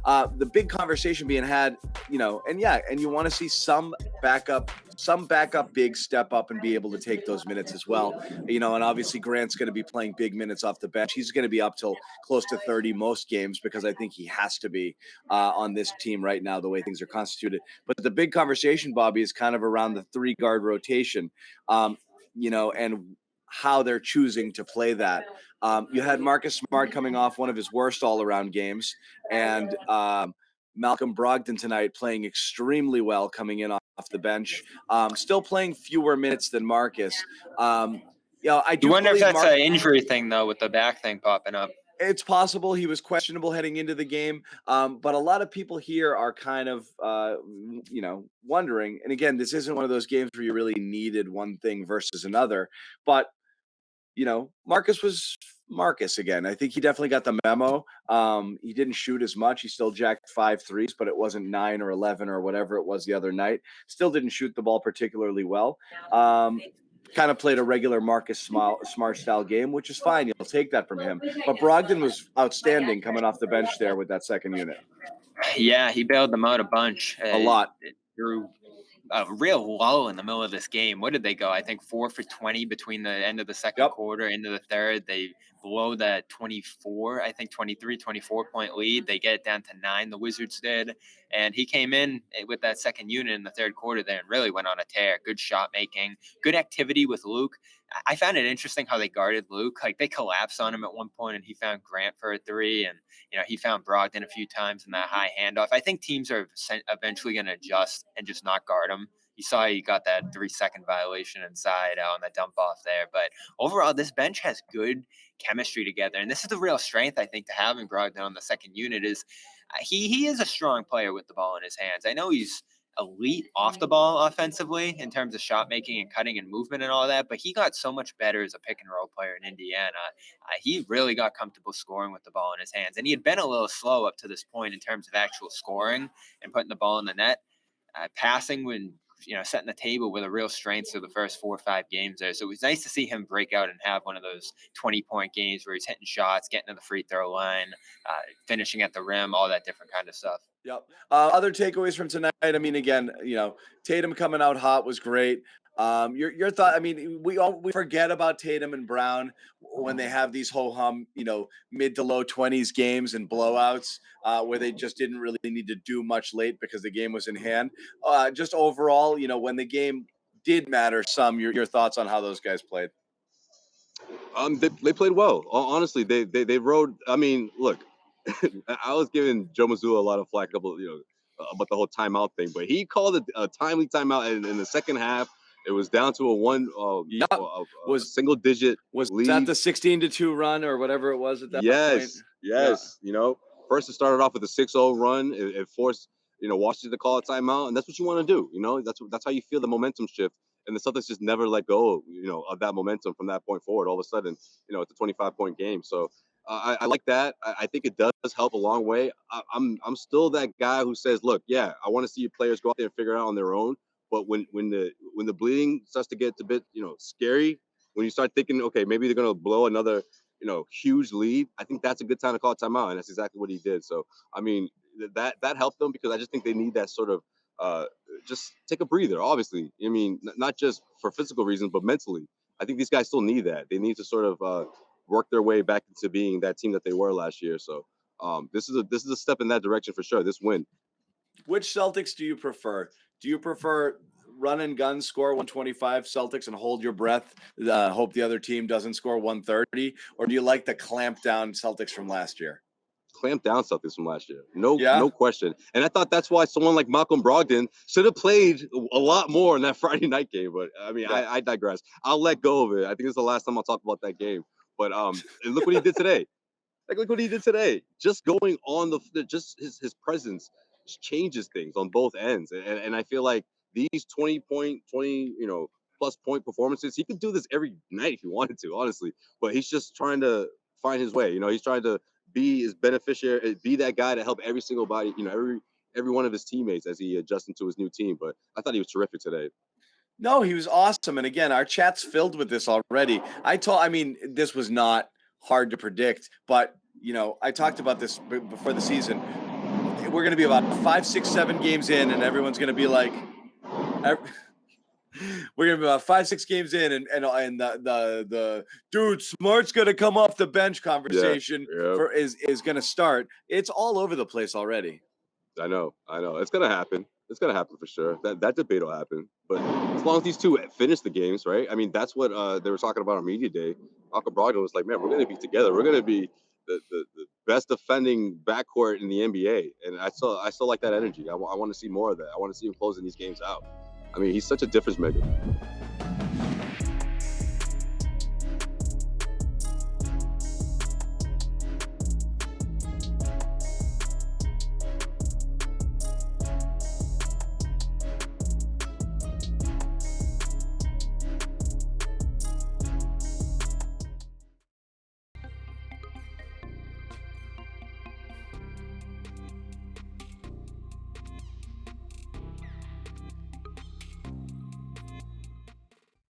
The big conversation being had, and you want to see some backup big step up and be able to take those minutes as well. And obviously Grant's going to be playing big minutes off the bench. He's going to be up till close to 30 most games because I think he has to be on this team right now, the way things are constituted. But the big conversation, Bobby, is kind of around the 3-guard rotation, and how they're choosing to play that. You had Marcus Smart coming off one of his worst all-around games, and Malcolm Brogdon tonight playing extremely well coming in off the bench, still playing fewer minutes than Marcus. I do wonder if believe that's an injury thing, though, with the back thing popping up. It's possible he was questionable heading into the game, but a lot of people here are kind of, wondering. And again, this isn't one of those games where you really needed one thing versus another, but Marcus was Marcus again. I think he definitely got the memo. He didn't shoot as much. He still jacked 5 threes, but it wasn't 9 or 11 or whatever it was the other night. Still didn't shoot the ball particularly well. Kind of played a regular Marcus Smart style game, which is fine. You'll take that from him. But Brogdon was outstanding coming off the bench there with that second unit. Yeah, he bailed them out a bunch. A lot. It drew a real low in the middle of this game. What did they go? I think 4 for 20 between the end of the second quarter into the third. They blow that 24, I think 23, 24-point lead. They get it down to 9, the Wizards did. And he came in with that second unit in the third quarter there and really went on a tear. Good shot making, good activity with Luke. I found it interesting how they guarded Luke. Like, they collapsed on him at one point, and he found Grant for a 3, and he found Brogdon a few times in that high handoff. I think teams are eventually going to adjust and just not guard him. You saw he got that 3-second violation inside on the dump off there. But overall, this bench has good chemistry together, and this is the real strength, I think, to having Brogdon on the second unit. Is he is a strong player with the ball in his hands. I know he's elite off the ball offensively in terms of shot making and cutting and movement and all that, but he got so much better as a pick and roll player in Indiana. He really got comfortable scoring with the ball in his hands, and he had been a little slow up to this point in terms of actual scoring and putting the ball in the net. Passing when setting the table with a real strength through the first 4 or 5 games there. So it was nice to see him break out and have one of those 20-point games where he's hitting shots, getting to the free throw line, finishing at the rim, all that different kind of stuff. Yep. Other takeaways from tonight. I mean, again, Tatum coming out hot was great. Your thought. I mean, we forget about Tatum and Brown when they have these ho-hum, mid to low 20s games and blowouts where they just didn't really need to do much late because the game was in hand. Just overall, when the game did matter some, your thoughts on how those guys played. They played well. Honestly, they rode. I mean, look, I was giving Joe Mazzulla a lot of flack about the whole timeout thing, but he called it a timely timeout in the second half. It was down to a single digit. Was lead. That the 16-2 run or whatever it was at that point? Yes. Yeah. First it started off with a 6-0 run. It forced Washington to call a timeout, and that's what you want to do. That's how you feel the momentum shift. And the Celtics just never let go, of that momentum from that point forward. All of a sudden, it's a 25-point game. So I like that. I think it does help a long way. I'm still that guy who says, look, I want to see your players go out there and figure it out on their own. But when the bleeding starts to get a bit, scary, when you start thinking, okay, maybe they're gonna blow another, huge lead, I think that's a good time to call a timeout, and that's exactly what he did. So, I mean, that helped them because I just think they need that sort of just take a breather. Obviously, I mean, not just for physical reasons, but mentally. I think these guys still need that. They need to sort of work their way back into being that team that they were last year. So, this is a step in that direction for sure. This win. Which Celtics do you prefer? Do you prefer run and gun, score 125 Celtics and hold your breath, hope the other team doesn't score 130? Or do you like the clamp down Celtics from last year? Clamp down Celtics from last year. No question. And I thought that's why someone like Malcolm Brogdon should have played a lot more in that Friday night game. But, I mean, I digress. I'll let go of it. I think it's the last time I'll talk about that game. But and look what he did today. Look what he did today. Just going on just his presence changes things on both ends. And I feel like these 20 plus point performances, he could do this every night if he wanted to, honestly. But he's just trying to find his way. He's trying to be his beneficiary, be that guy to help every single body, every one of his teammates as he adjusts into his new team. But I thought he was terrific today. No, he was awesome. And again, our chat's filled with this already. This was not hard to predict, but I talked about this before the season. we're going to be about 5, 6, 7 games in, and everyone's going to be like, we're going to be about 5, 6 games in, and the dude Smart's going to come off the bench conversation is going to start. It's all over the place already. I know. It's gonna happen. It's gonna happen for sure. That debate will happen. But as long as these two finish the games, right? I mean, that's what they were talking about on media day. Malcolm Brogdon was like, "Man, we're gonna be together. We're gonna be the best defending backcourt in the NBA." And I still like that energy. I want to see more of that. I want to see him closing these games out. I mean, he's such a difference maker.